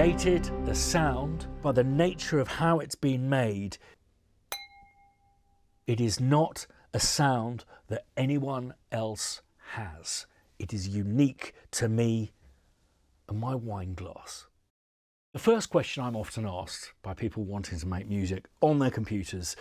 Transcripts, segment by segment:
created a sound by the nature of how it's been made. It is not a sound that anyone else has. It is unique to me and my wine glass. The first question I'm often asked by people wanting to make music on their computers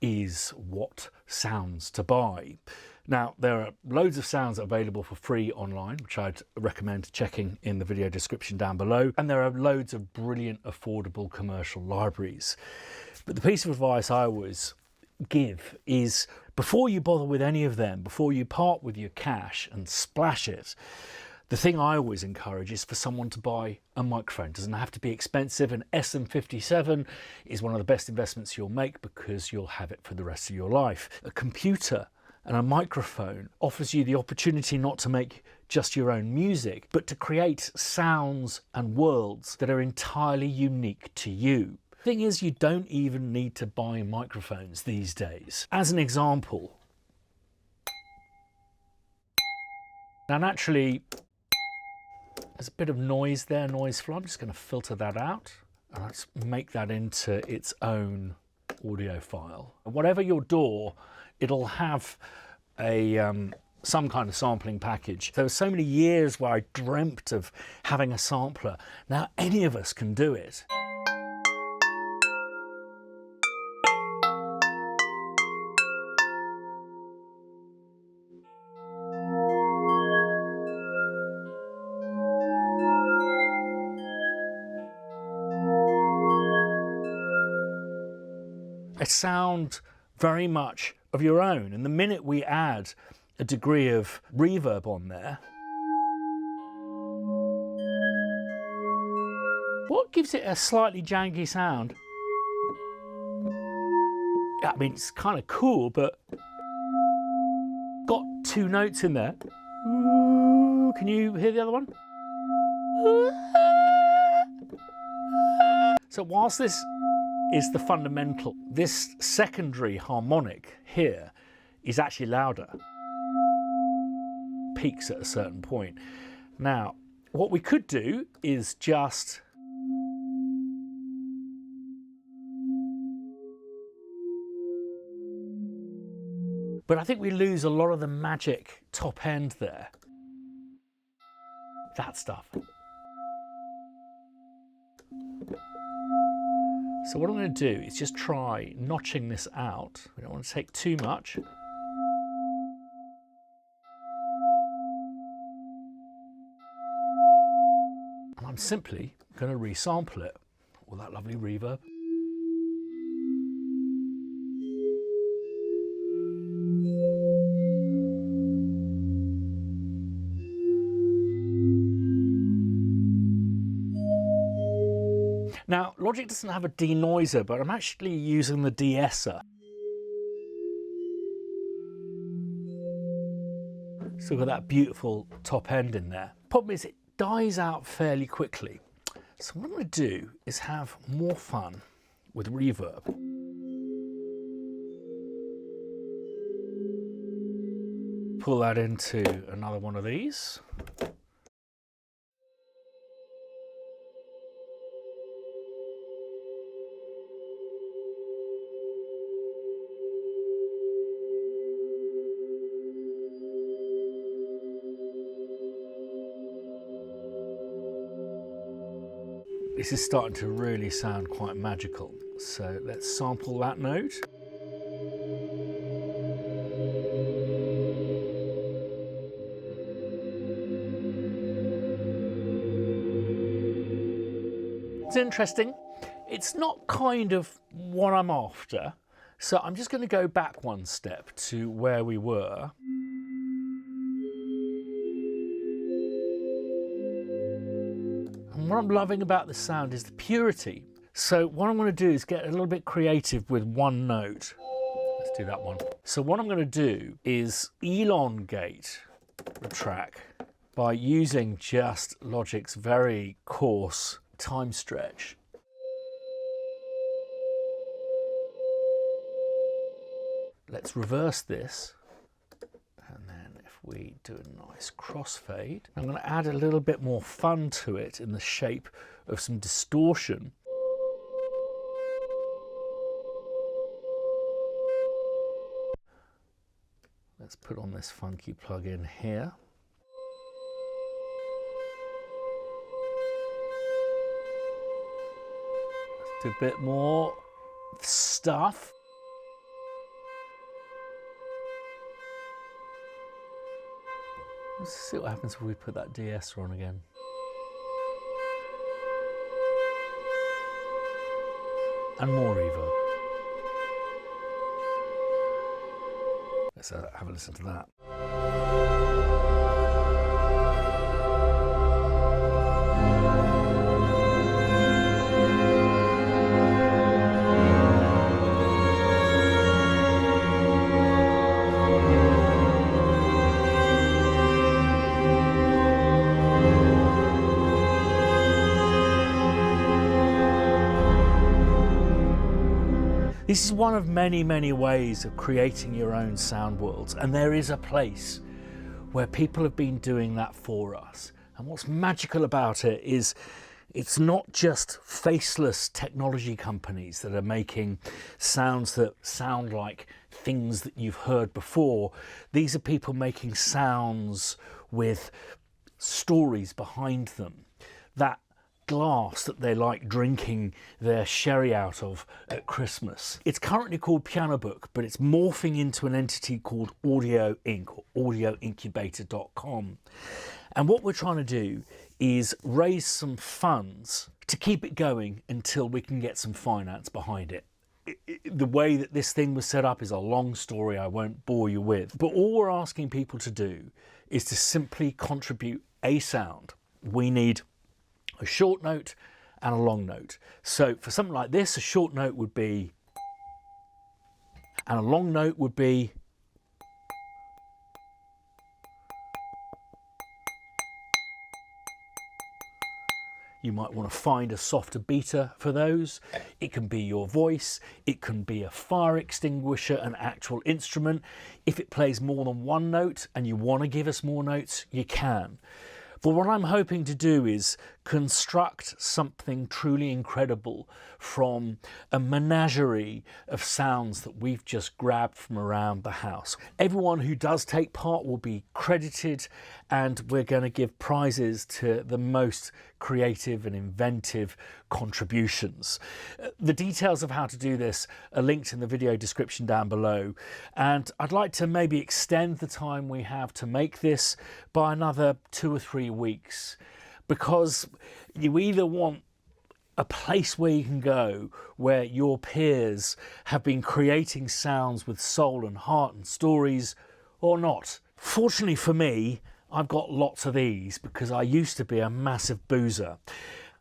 is what sounds to buy. Now, there are loads of sounds available for free online, which I'd recommend checking in the video description down below. And there are loads of brilliant, affordable commercial libraries. But the piece of advice I always give is, before you bother with any of them, before you part with your cash and splash it, the thing I always encourage is for someone to buy a microphone. It doesn't have to be expensive. An SM57 is one of the best investments you'll make because you'll have it for the rest of your life. A computer and a microphone offers you the opportunity not to make just your own music, but to create sounds and worlds that are entirely unique to you. The thing is, you don't even need to buy microphones these days. As an example, now naturally, there's a bit of noise there, noise flow. I'm just going to filter that out. And let's make that into its own audio file. Whatever your DAW, it'll have a some kind of sampling package. There were so many years where I dreamt of having a sampler. Now any of us can do it. A sound very much of your own, and the minute we add a degree of reverb on there, what gives it a slightly janky sound? I mean, it's kind of cool, but got two notes in there. Can you hear the other one? So whilst this is the fundamental, this secondary harmonic here is actually louder, peaks at a certain point. Now, what we could do is just but I think we lose a lot of the magic top end there. That stuff. So what I'm going to do is just try notching this out. We don't want to take too much. And I'm simply going to resample it. All that lovely reverb. Now, Logic doesn't have a denoiser, but I'm actually using the de-esser. So we've got that beautiful top end in there. Problem is, it dies out fairly quickly. So what I'm going to do is have more fun with reverb. Pull that into another one of these. This is starting to really sound quite magical. So let's sample that note. It's interesting. It's not kind of what I'm after. So I'm just going to go back one step to where we were. And what I'm loving about the sound is the purity. So what I'm going to do is get a little bit creative with one note. Let's do that one. So what I'm going to do is elongate the track by using just Logic's very coarse time stretch. Let's reverse this. And then if we do a nice crossfade. I'm going to add a little bit more fun to it in the shape of some distortion. Let's put on this funky plugin here. Let's do a bit more stuff. Let's see what happens if we put that de-esser on again. And more reverb. Let's have a listen to that. This is one of many, many ways of creating your own sound worlds, and there is a place where people have been doing that for us. And what's magical about it is it's not just faceless technology companies that are making sounds that sound like things that you've heard before. These are people making sounds with stories behind them. That glass that they like drinking their sherry out of at Christmas. It's currently called PIANOBOOK, but it's morphing into an entity called audioinc, or audioincubator.com. And what we're trying to do is raise some funds to keep it going until we can get some finance behind it. The way that this thing was set up is a long story I won't bore you with, but all we're asking people to do is to simply contribute a sound. We need a short note and a long note. So for something like this, a short note would be, and a long note would be, you might want to find a softer beater for those. It can be your voice, it can be a fire extinguisher, an actual instrument. If it plays more than one note and you want to give us more notes, you can. But what I'm hoping to do is construct something truly incredible from a menagerie of sounds that we've just grabbed from around the house. Everyone who does take part will be credited, and we're going to give prizes to the most creative and inventive contributions. The details of how to do this are linked in the video description down below, and I'd like to maybe extend the time we have to make this by another 2 or 3 weeks, because you either want a place where you can go where your peers have been creating sounds with soul and heart and stories, or not. Fortunately for me, I've got lots of these because I used to be a massive boozer.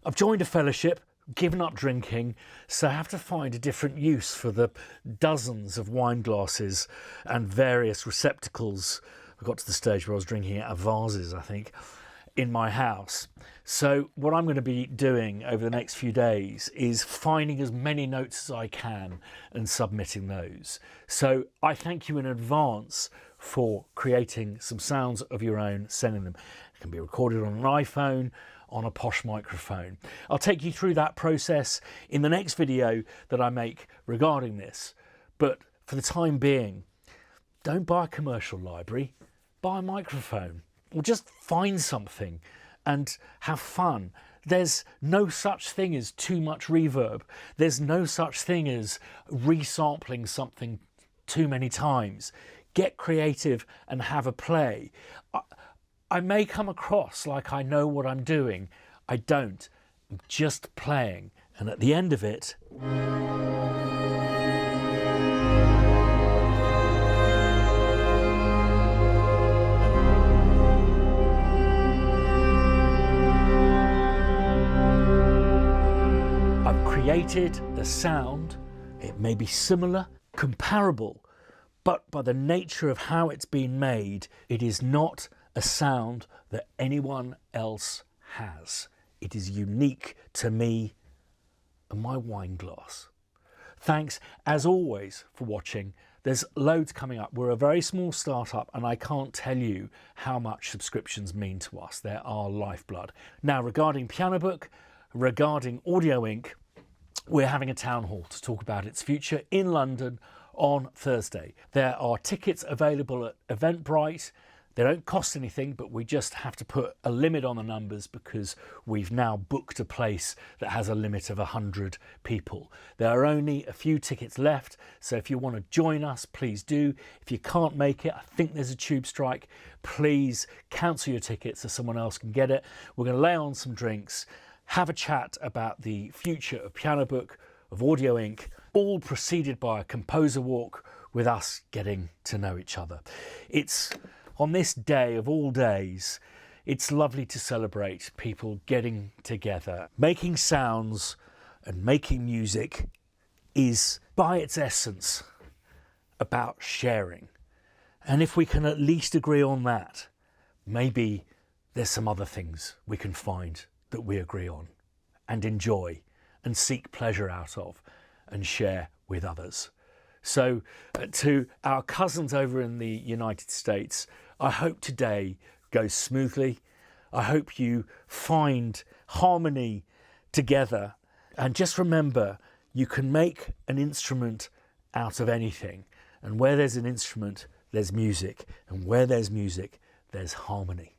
I've joined a fellowship, given up drinking, so I have to find a different use for the dozens of wine glasses and various receptacles. I got to the stage where I was drinking out of vases, I think, in my house. So what I'm going to be doing over the next few days is finding as many notes as I can and submitting those. So I thank you in advance for creating some sounds of your own, sending them. It can be recorded on an iPhone, on a posh microphone. I'll take you through that process in the next video that I make regarding this. But for the time being, don't buy a commercial library, buy a microphone, or just find something and have fun. There's no such thing as too much reverb. There's no such thing as resampling something too many times. Get creative and have a play. I may come across like I know what I'm doing. I don't. I'm just playing. And at the end of it, I've created a sound. It may be similar, comparable, but by the nature of how it's been made, it is not a sound that anyone else has. It is unique to me and my wine glass. Thanks, as always, for watching. There's loads coming up. We're a very small startup and I can't tell you how much subscriptions mean to us. They're our lifeblood. Now, regarding PIANOBOOK, regarding audioinc, we're having a town hall to talk about its future in London on Thursday. There are tickets available at Eventbrite. They don't cost anything, but we just have to put a limit on the numbers because we've now booked a place that has a limit of 100 people. There are only a few tickets left, so if you want to join us, please do. If you can't make it, I think there's a tube strike, please cancel your tickets so someone else can get it. We're going to lay on some drinks, have a chat about the future of PIANOBOOK, of audioinc, all preceded by a composer walk with us getting to know each other. It's on this day of all days, it's lovely to celebrate people getting together. Making sounds and making music is, by its essence, about sharing. And if we can at least agree on that, maybe there's some other things we can find that we agree on and enjoy and seek pleasure out of and share with others. So to our cousins over in the United States, I hope today goes smoothly. I hope you find harmony together. And just remember, you can make an instrument out of anything. And where there's an instrument, there's music. And where there's music, there's harmony.